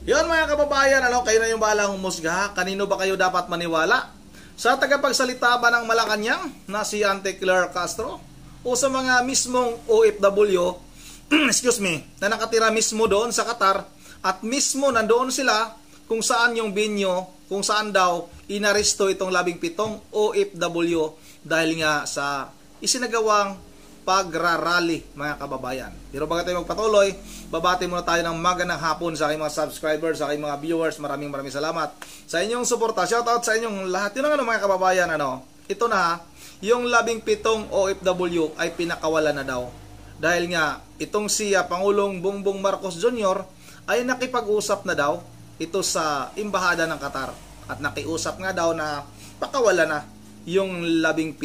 Yun mga kababayan, kayo na yung bahalang humusga. Kanino ba kayo dapat maniwala? Sa tagapagsalita ba ng Malacanang na si Auntie Claire Castro? O sa mga mismong OFW, excuse me, na nakatira mismo doon sa Qatar at mismo nandoon sila kung saan yung binyo, kung saan daw inaresto itong 17 OFW dahil nga sa isinagawang pagrarally mga kababayan. Pero bago tayo magpatuloy, babati muna tayo ng magandang hapon sa aking mga subscribers, sa aking mga viewers. Maraming salamat sa inyong suporta. Shoutout sa inyong lahat. Yun ang mga kababayan, ito na, yung 17 OFW ay pinakawalan na daw. Dahil nga, itong si Pangulong Bongbong Marcos Jr. ay nakipag-usap na daw ito sa Embahada ng Qatar. At nakiusap nga daw na pakawalan na yung 17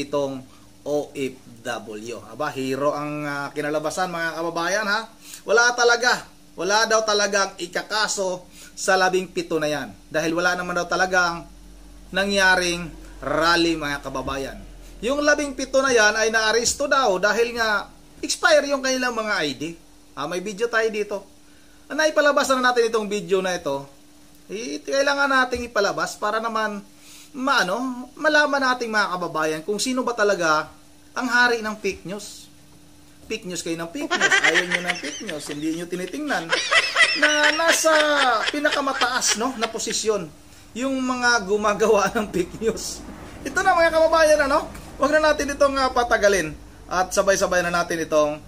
OFW. Aba, hero ang kinalabasan mga kababayan ha. Wala daw talagang ikakaso sa 17 na yan. Dahil wala naman daw talagang nangyaring rally mga kababayan. Yung 17 na yan ay naaresto daw dahil nga expire yung kanilang mga ID. May video tayo dito. Naipalabas na natin itong video na ito. Kailangan nating ipalabas para naman malaman nating mga kababayan kung sino ba talaga ang hari ng fake news. Fake news kayo ng fake news. Ayaw nyo ng fake news. Hindi nyo tinitingnan na nasa pinakamataas na posisyon yung mga gumagawa ng fake news. Ito na mga kababayan, huwag na natin itong patagalin at sabay-sabay na natin itong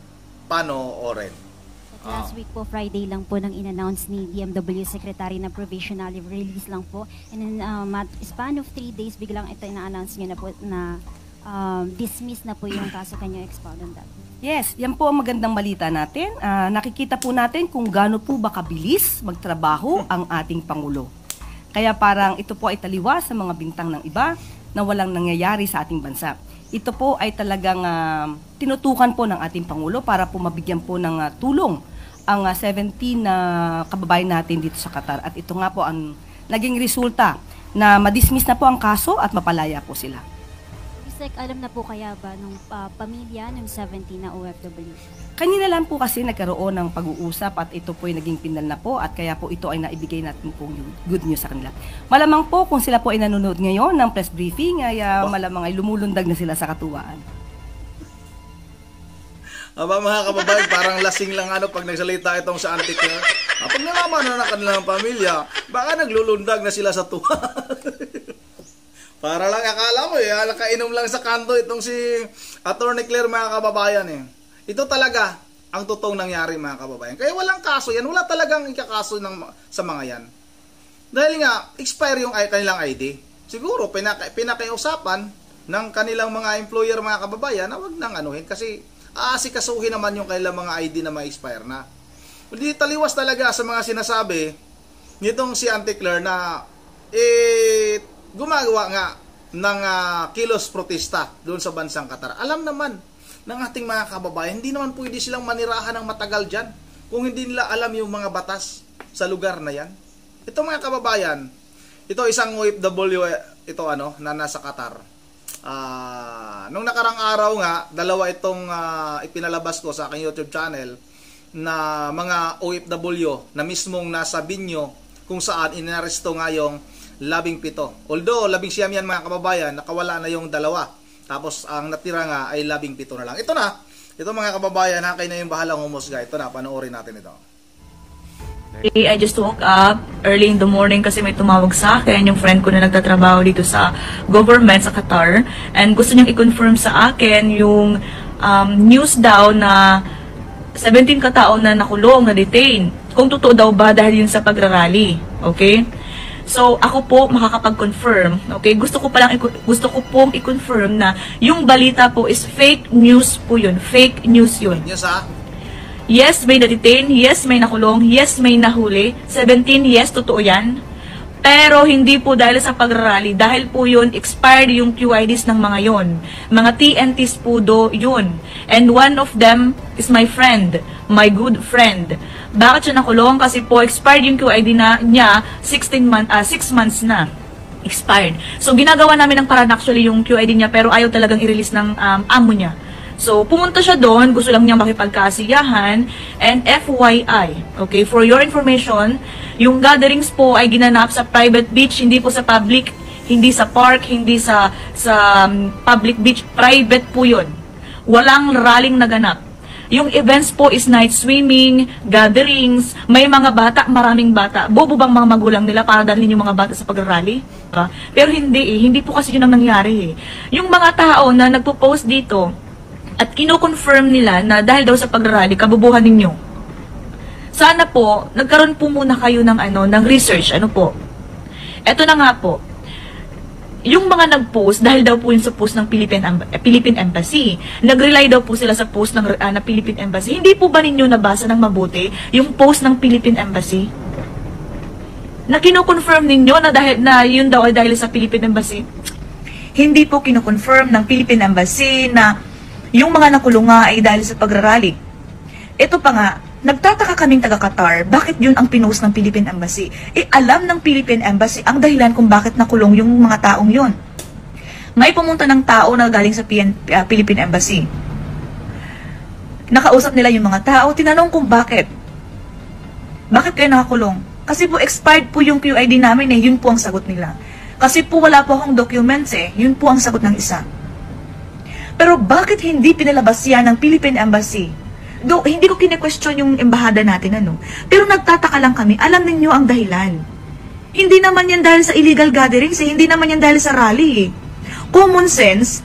panoorin. Last week po, Friday lang po nang in-announce ni DMW Secretary na provisionally release lang po. And in span of 3 days, biglang ito ina-announce niya na po na dismiss na po yung kaso. Can you expound on that? Yes, yan po ang magandang balita natin. Nakikita po natin kung gaano po ba kabilis magtrabaho ang ating Pangulo. Kaya parang ito po ay taliwa sa mga bintang ng iba na walang nangyayari sa ating bansa. Ito po ay talagang tinutukan po ng ating Pangulo para po mabigyan po ng tulong ang 17 na kababayan natin dito sa Qatar. At ito nga po ang naging resulta na madismiss na po ang kaso at mapalaya po sila. Yusek, alam na po kaya ba nung pamilya ng 17 na OFW? Kanina lang po kasi nagkaroon ng pag-uusap at ito po ay naging pinal na po at kaya po ito ay naibigay natin po yung good news sa kanila. Malamang po kung sila po ay nanonood ngayon ng press briefing ay malamang ay lumulundag na sila sa katuwaan. Aba mga kababayan, parang lasing lang pag nagsalita itong sa Auntie Claire. Pag nalaman na ng kanilang pamilya, baka naglulundag na sila sa tuwa. Para lang akala mo nakainom lang sa kanto itong si Attorney Claire mga kababayan Ito talaga ang totoong nangyari mga kababayan. Kaya walang kaso yan, wala talagang ikakaso sa mga yan. Dahil nga, expire yung kanilang ID. Siguro, pinakiusapan ng kanilang mga employer mga kababayan na wag nang anuhin kasi aasikasuhin naman yung kailang mga ID na ma-expire na. Hindi taliwas talaga sa mga sinasabi nitong si Auntie Claire na gumagawa nga ng kilos protesta doon sa bansang Qatar. Alam naman ng ating mga kababayan, hindi naman pwede silang manirahan ng matagal dyan kung hindi nila alam yung mga batas sa lugar na yan. Ito mga kababayan, ito isang OFW na nasa Qatar. Nung nakarang araw nga, dalawa itong ipinalabas ko sa aking YouTube channel na mga OFW na mismong nasa binyo kung saan inaresto nga yung 17. Although 19 yan mga kababayan, nakawala na yung dalawa. Tapos ang natira nga ay 17 na lang. Ito mga kababayan, kayo na yung bahalang humusga. Ito na, panoorin natin ito. I just woke up early in the morning kasi may tumawag sa akin, yung friend ko na nagtatrabaho dito sa government sa Qatar, and gusto niyang i-confirm sa akin yung news daw na 17 katao na nakulong, na detain. Kung totoo daw ba dahil yun sa pagrarally. Okay? So, ako po makakapag-confirm. Okay? Gusto ko pong i-confirm na yung balita po is fake news po yun. Fake news yun. Yes, Yes, may na-detain. Yes, may nakulong. Yes, may nahuli. 17, yes, totoo yan. Pero hindi po dahil sa pagrarally. Dahil po yun, expired yung QIDs ng mga yon. Mga TNTs po yun. And one of them is my friend. My good friend. Bakit siya nakulong? Kasi po, expired yung QID niya 6 months na. Expired. So, ginagawa namin ng paraan actually yung QID niya pero ayaw talagang i-release ng amo niya. So, pumunta siya doon, gusto lang niya makipagkasiyahan, and FYI, okay, for your information, yung gatherings po ay ginanap sa private beach, hindi po sa public, hindi sa park, hindi sa public beach, private po yun. Walang rallying naganap. Yung events po is night swimming, gatherings, may mga bata, maraming bata. Bobo bang mga magulang nila para dalhin yung mga bata sa pag-rally? Pero hindi po kasi yun ang nangyari eh. Yung mga tao na nagpo-post dito at kino-confirm nila na dahil daw sa pag-rally, kabubuhan ninyo. Sana po, nagkaroon po muna kayo ng research, Eto na nga po. Yung mga nag-post, dahil daw po yun sa post ng Philippine Embassy, nag-rely daw po sila sa post ng Philippine Embassy. Hindi po ba ninyo nabasa ng mabuti yung post ng Philippine Embassy? Na kino-confirm ninyo na yun daw ay dahil sa Philippine Embassy? Hindi po kino-confirm ng Philippine Embassy na yung mga nakulong nga ay dahil sa pagrarally. Ito pa nga, nagtataka kaming taga-Qatar, bakit yun ang pinost ng Philippine Embassy? Alam ng Philippine Embassy ang dahilan kung bakit nakulong yung mga taong yun. May pumunta ng tao na galing sa Philippine Embassy. Nakausap nila yung mga tao, tinanong kung bakit. Bakit kayo nakakulong? Kasi po expired po yung QID namin yun po ang sagot nila. Kasi po wala po akong documents yun po ang sagot ng isa. Pero bakit hindi pinalabas yan ng Philippine Embassy? Hindi ko kine-question yung embahada natin, Pero nagtataka lang kami, alam ninyo ang dahilan. Hindi naman yan dahil sa illegal gatherings, hindi naman yan dahil sa rally, Common sense,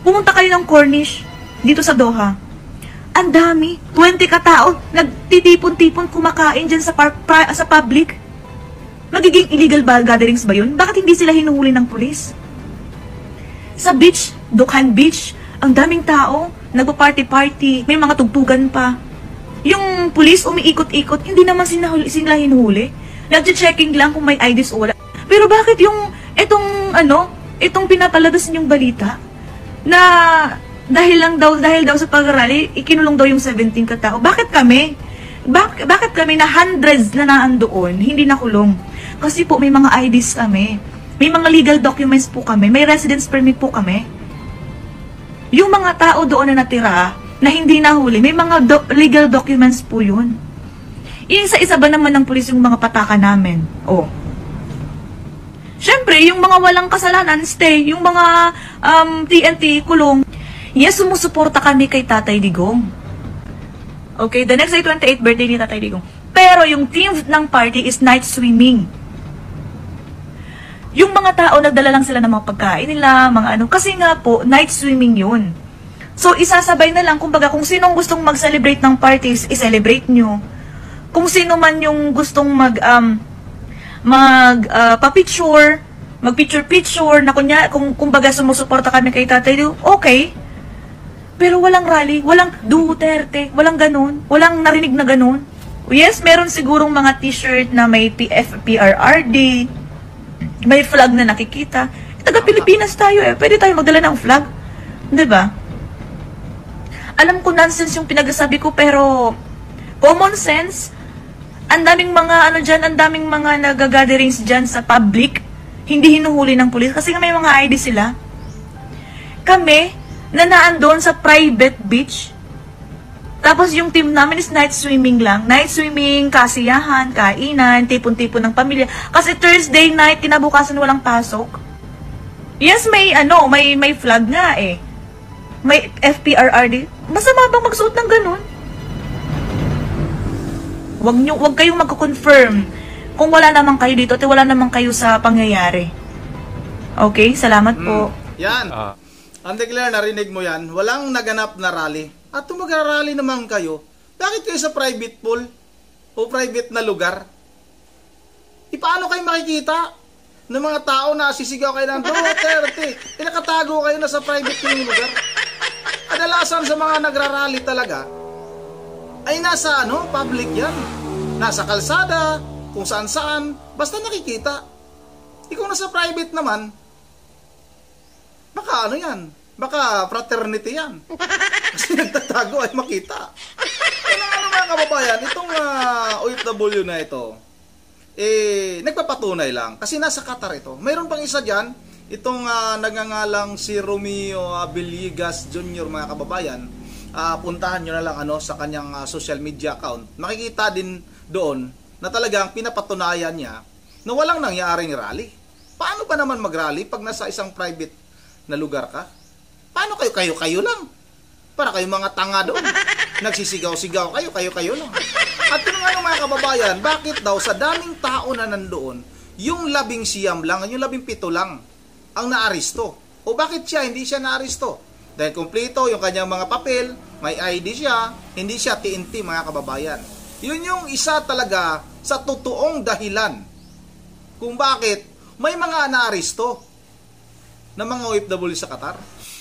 pumunta kayo ng Cornish, dito sa Doha. Ang dami, 20 katao, nagtitipon-tipon kumakain dyan sa public. Magiging illegal gatherings ba yun? Bakit hindi sila hinuhuli ng pulis? Sa beach, Dukhan Beach, ang daming tao, nagpa-party-party, may mga tugtugan pa. Yung pulis umiikot-ikot, hindi naman sila hinuhuli. Nag-checking lang kung may IDs o wala. Pero bakit yung itong pinapalabas ninyong balita na dahil daw sa pag-rally, ikinulong daw yung 17 katao. Bakit kami? Bakit kami na hundreds na naandoon, hindi nakulong? Kasi po may mga IDs kami. May mga legal documents po kami. May residence permit po kami. Yung mga tao doon na natira, na hindi nahuli, may mga legal documents po yun. Isa-isa ba naman ng pulis yung mga pataka namin? Siyempre, yung mga walang kasalanan, stay. Yung mga TNT, kulong. Yes, sumusuporta kami kay Tatay Digong. Okay, the next day, 28th birthday ni Tatay Digong. Pero yung theme ng party is night swimming. Yung mga tao, nagdala lang sila ng mga pagkain nila, kasi nga po, night swimming yun. So, isasabay na lang, kumbaga, kung sinong gustong mag-celebrate ng parties, i-celebrate nyo. Kung sino man yung gustong pa-picture, mag-picture-picture, na kumbaga sumusuporta kami kay Tatay Digong, okay. Pero walang rally, walang Duterte, walang ganun, walang narinig na ganun. Yes, meron sigurong mga t-shirt na may PRRD, may flag na nakikita. Taga-Pilipinas tayo pwede tayo magdala ng flag. Diba? Alam ko nonsense yung pinagsasabi ko, pero common sense, ang daming mga ang daming mga nag-gatherings dyan sa public, hindi hinuhuli ng pulis kasi may mga ID sila. Kami, na naandun sa private beach, tapos yung team namin is night swimming lang. Night swimming, kasiyahan, kainan, tipon-tipon ng pamilya. Kasi Thursday night, kinabukasan walang pasok. Yes, may flag nga May FPRRD. Masama bang magsuot ng ganun? Wag kayong magko-confirm kung wala naman kayo dito at wala naman kayo sa pangyayari. Okay, salamat po. Yan. Claire, narinig mo yan. Walang naganap na rally. At kung mag-rally naman kayo, bakit kayo sa private pool o private na lugar? Paano kayo makikita ng mga tao na sisigaw kayo ng Duterte? Pinakatago kayo na sa private yung lugar. Kadalasan sa mga nagrarally talaga ay nasa public yan. Nasa kalsada, kung saan-saan, basta nakikita. Kung nasa private naman, baka yan? Baka fraternity yan. Kasi nagtatago ay makita. Kaya mga kababayan, itong OFW na ito, nagpapatunay lang. Kasi nasa Qatar ito. Mayroon pang isa dyan, itong nagngangalang si Romeo Villegas Jr., mga kababayan. puntahan nyo na lang sa kanyang social media account. Makikita din doon na talagang pinapatunayan niya na walang nangyaring rally. Paano ba naman mag-rally pag nasa isang private na lugar ka? Paano kayo lang? Para kayo mga tanga doon. Nagsisigaw-sigaw kayo lang. At kung ano mga kababayan, bakit daw sa daming tao na nandoon, yung 19 lang, yung 17 lang ang naaristo? O bakit hindi siya naaristo? Dahil kumpleto yung kanyang mga papel, may ID siya, hindi siya TNT mga kababayan. Yun yung isa talaga sa totoong dahilan kung bakit may mga naaristo na mga OFW sa Qatar.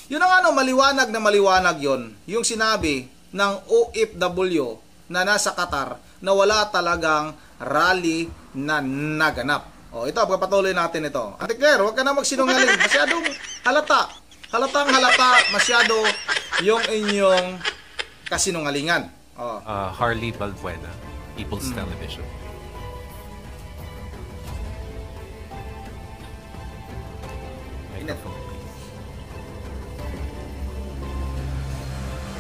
Yun ang maliwanag na maliwanag yon, yung sinabi ng OFW na nasa Qatar na wala talagang rally na naganap. O ito, pagpatuloy natin ito. Ate Claire, huwag ka na magsinungaling. Masyadong halatang halata masyado yung inyong kasinungalingan. Oh. Harley Balbuena, People's Television. Microphone, please.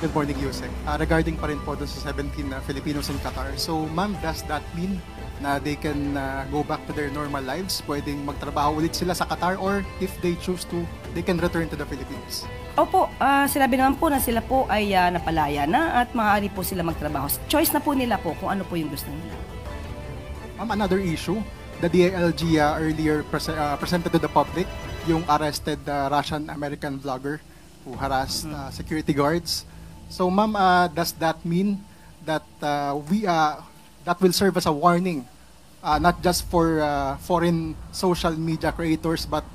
Good morning, Yusek. Regarding pa rin po doon sa 17 Filipinos in Qatar. So, ma'am, does that mean na they can go back to their normal lives? Pwedeng magtrabaho ulit sila sa Qatar, or if they choose to, they can return to the Philippines? Opo, sinabi naman po na sila po ay napalaya na at maaari po sila magtrabaho. Choice na po nila po kung ano po yung gusto nila. Ma'am, another issue, the DILG earlier presented to the public yung arrested Russian-American vlogger who harassed security guards. So, ma'am, does that mean that that will serve as a warning, not just for foreign social media creators, but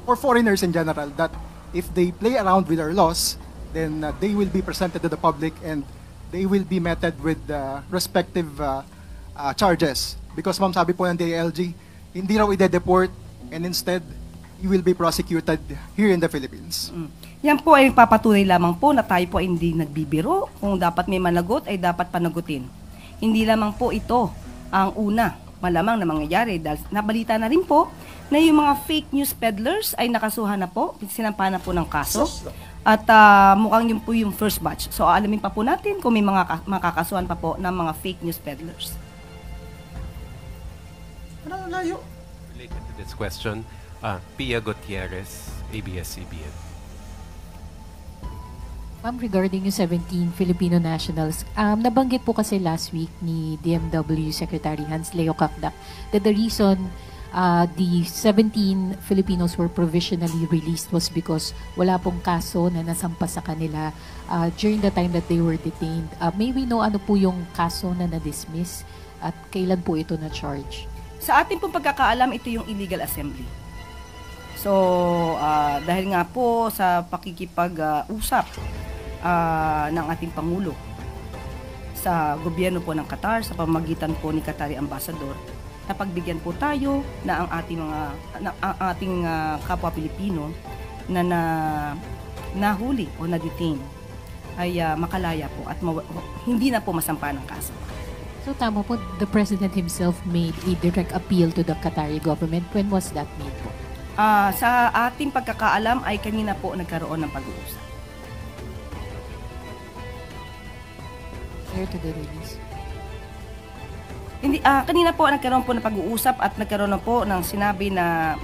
for foreigners in general, that if they play around with our laws, then they will be presented to the public and they will be meted with respective charges. Because, ma'am, sabi po ng DILG, hindi raw ide-deport, and instead, you will be prosecuted here in the Philippines. Yan po ay papatunay lamang po na tayo po ay hindi nagbibiro. Kung dapat may managot, ay dapat panagutin. Hindi lamang po ito ang una malamang na mangyayari. Dahil nabalita na rin po na yung mga fake news peddlers ay nakasuhan na po, sinampa na po ng kaso. At mukhang yun po yung first batch. So alamin pa po natin kung may mga makakasuhan pa po ng mga fake news peddlers. Ano layo? Related to this question, Pia Gutierrez, ABS-CBN. Ma'am, regarding yung 17 Filipino nationals, nabanggit po kasi last week ni DMW Secretary Hans Leo Capdac that the reason the 17 Filipinos were provisionally released was because wala pong kaso na nasampa sa kanila during the time that they were detained. May we know ano po yung kaso na na-dismiss at kailan po ito na-charge? Sa ating pong pagkakaalam, ito yung illegal assembly. So, dahil nga po sa pakikipag-usap ng ating Pangulo sa gobyerno po ng Qatar, sa pamamagitan po ni Qatari Ambassador, napagbigyan po tayo na ang ating kapwa Pilipino na nahuli o na-detain ay makalaya po at hindi na po masampa ng kaso. So tama po, the President himself made a direct appeal to the Qatari government. When was that made po? Sa ating pagkakaalam ay kanina po nagkaroon ng pag-uusap. Prior to the release? Hindi, kanina po nagkaroon po ng pag-uusap at nagkaroon na po ng sinabi na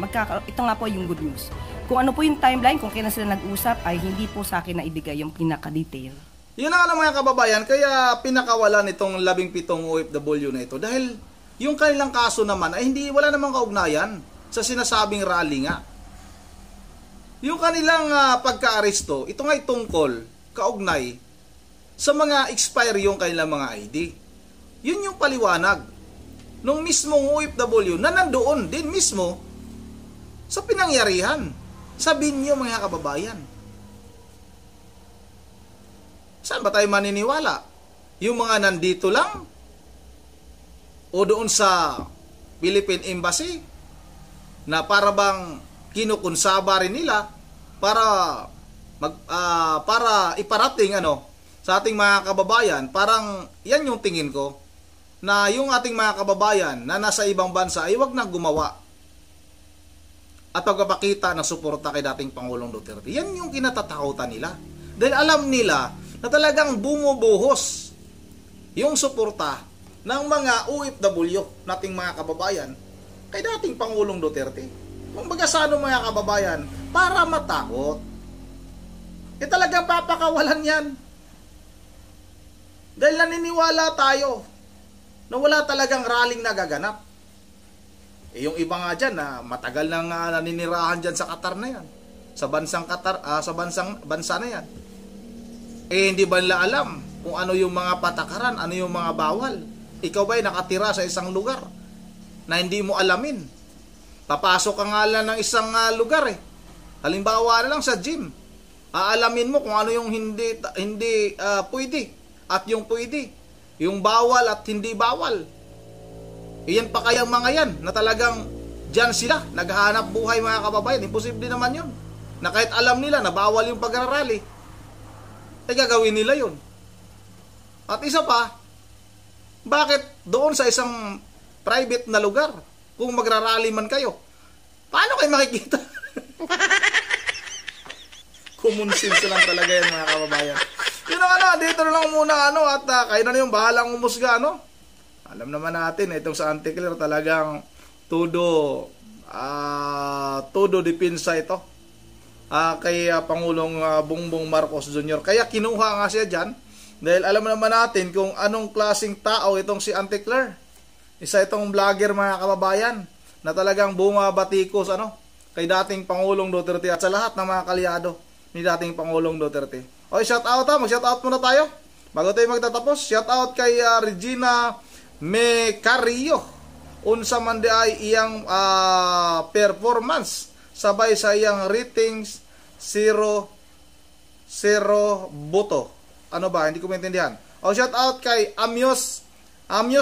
ito nga po yung good news. Kung ano po yung timeline, kung kailan sila nag-usap, ay hindi po sa akin na ibigay yung pinaka-detail. Yun na mga kababayan, kaya pinakawalan itong 17 OFW na ito. Dahil yung kanilang kaso naman ay wala namang kaugnayan sa sinasabing rally nga. Yung kanilang pagka-aresto, ito nga'y tungkol, kaugnay, sa mga expiry yung kanilang mga ID. Yun yung paliwanag nung mismong OFW na nandoon din mismo sa pinangyarihan. Sabihin nyo mga kababayan. Saan ba tayo maniniwala? Yung mga nandito lang? O doon sa Philippine Embassy? Na para bang kinukunsaba rin nila para iparating sa ating mga kababayan? Parang yan yung tingin ko, na yung ating mga kababayan na nasa ibang bansa ay wag na gumawa at pagpapakita ng suporta kay dating Pangulong Duterte. Yan yung kinatatakutan nila. Dahil alam nila na talagang bumubuhos yung suporta ng mga OFW nating mga kababayan kay dating Pangulong Duterte. Kung baga sa ano mga kababayan, para matakot. Talagang papakawalan yan. Dahil naniniwala tayo na wala talagang rallying nagaganap. Yung iba nga dyan na matagal nang naninirahan dyan sa Qatar na yan. Sa bansang Qatar, sa bansa na yan. Hindi ba nila alam kung ano yung mga patakaran, ano yung mga bawal? Ikaw ba'y nakatira sa isang lugar na hindi mo alamin? Papasok ka nga lang ng isang lugar Halimbawa na lang sa gym. Aalamin mo kung ano yung hindi pwede at yung pwede. Yung bawal at hindi bawal. Iyan pa kayang mga yan na talagang dyan sila naghahanap buhay mga kababayan. Imposible naman yun. Na kahit alam nila na bawal yung pagrarally, gagawin nila yun. At isa pa, bakit doon sa isang private na lugar, kung magrarally man kayo, paano kayo makikita? Common sense lang talaga yan mga kababayan. Yun ang dito na lang muna at kayo na yung bahalang umusga, Alam naman natin, itong sa Anti-Clear talagang todo depensa ito kay Pangulong Bongbong Marcos Jr. Kaya kinuha nga siya dyan dahil alam naman natin kung anong klaseng tao itong si Anti-Clear. Isa itong vlogger mga kababayan na talagang bumabatikos kay dating Pangulong Duterte at sa lahat ng mga kalyado ni dating Pangulong Duterte. Okay, shout out mag-shout out muna tayo bago tayo magtatapos. Shout out kay Regina Mecario. Unsa man di ay iyang performance sabay sa iyang ratings 0 boto. Ano ba? Hindi ko maintindihan. Shout out kay Amyos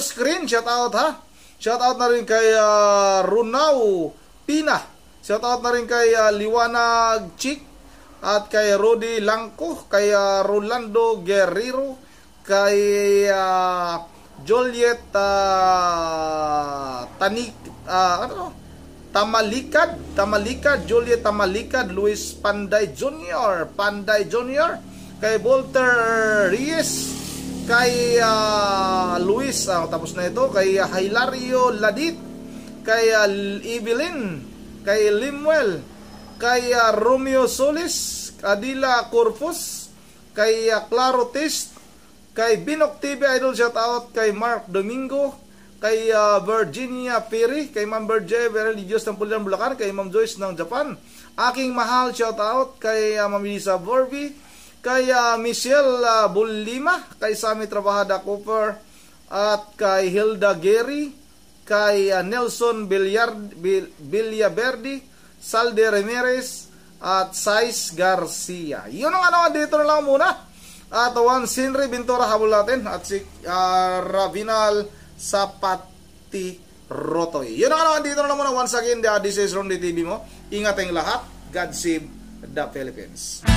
Screen. Shout out Shout out na rin kay Runau Pina. Shout out na rin kay Liwanag Chick at kay Rudy Langko, kay Rolando Guerrero, kay Juliet Tamalikad, Juliet Tamalikad, Luis Panday Jr., kay Walter Reyes, kay Luis, tapos na ito, kay Hilario Ladit, kay Evelyn, kay Limuel, kay Romeo Solis, Adila Corpus, kay Claro Test, kay Binok TV Idol, shout out kay Mark Domingo, kay Virginia Perry, kay Ma'am Berje Religious ng Pulilan Bulacan, kay Ma'am Joyce ng Japan, aking mahal, shout out kay Ma'am Lisa Borby, kay Michelle Bulima, kay Sammy Trabajada Cooper, at kay Hilda Gary, kay Nelson Villaverdi, Salde Ramirez, at Sais Garcia. Yun ang dito na lang muna. At Juan Sinri Bintora habol natin at si Ravinal Sapati Rotoy. Yun ang dito na lang muna. Once again, this is Ron TV mo. Ingat tayong lahat. God save the Philippines.